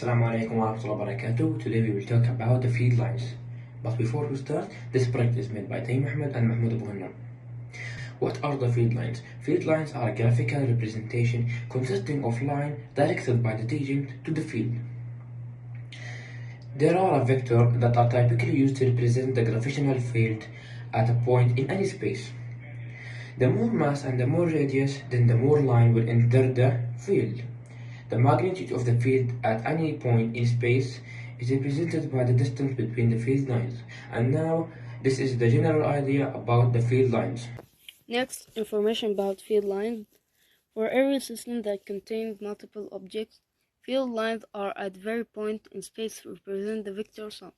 Assalamu alaikum wa rahmatullahi wa barakatuh. Today we will talk about the field lines. But before we start, this project is made by Taim, Ahmed and Mahmoud Aboghanam. What are the field lines? Field lines are a graphical representation consisting of line directed by the tangent to the field. There are a vector that are typically used to represent the gravitational field at a point in any space. The more mass and the more radius, then the more line will enter the field. The magnitude of the field at any point in space is represented by the distance between the field lines. And now, this is the general idea about the field lines. Next, information about field lines. For every system that contains multiple objects, field lines are at very point in space to represent the vector sum.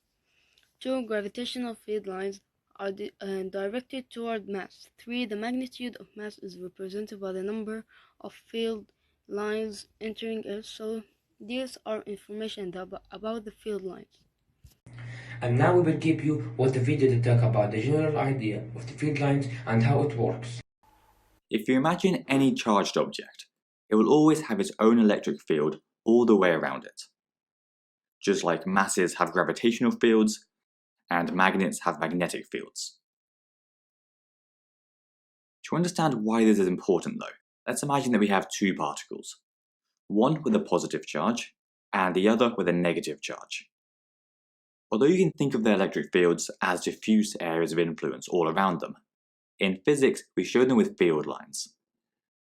2. Gravitational field lines are directed toward mass. 3. The magnitude of mass is represented by the number of field lines entering it. So these are information about the field lines. And now we will give you what the video to talk about the general idea of the field lines and how it works. If you imagine any charged object, it will always have its own electric field all the way around it. Just like masses have gravitational fields, and magnets have magnetic fields. To understand why this is important though, let's imagine that we have two particles, one with a positive charge and the other with a negative charge. Although you can think of their electric fields as diffuse areas of influence all around them, in physics we show them with field lines,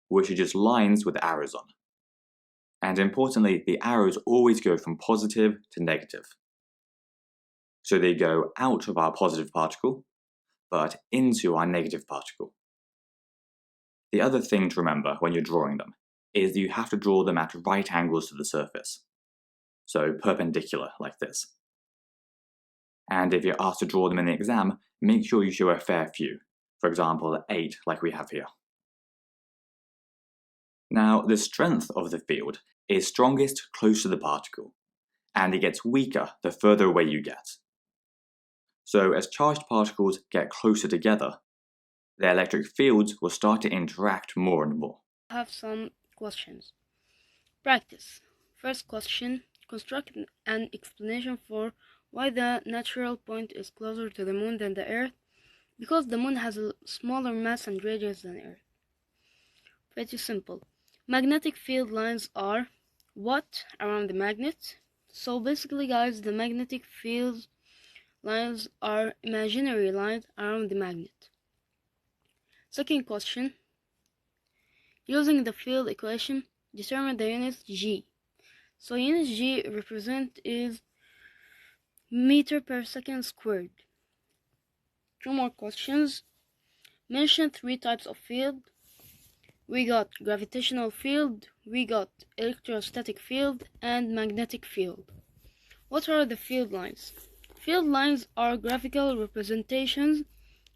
which are just lines with arrows on. And importantly, the arrows always go from positive to negative. So they go out of our positive particle, but into our negative particle. The other thing to remember when you're drawing them is that you have to draw them at right angles to the surface, so perpendicular like this. And if you're asked to draw them in the exam, make sure you show a fair few, for example 8 like we have here. Now the strength of the field is strongest close to the particle, and it gets weaker the further away you get. So as charged particles get closer together, their electric fields will start to interact more and more. I have some questions. Practice. First question, construct an explanation for why the natural point is closer to the moon than the Earth. Because the moon has a smaller mass and radius than Earth. Pretty simple. Magnetic field lines are what around the magnet? So basically guys, the magnetic field lines are imaginary lines around the magnet. Second question. Using the field equation, determine the unit G. So unit G represent is meter per second squared. Two more questions. Mention 3 types of field. We got gravitational field, we got electrostatic field, and magnetic field. What are the field lines? Field lines are graphical representations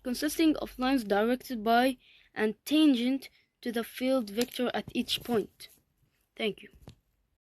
consisting of lines directed by and tangent to the field vector at each point. Thank you.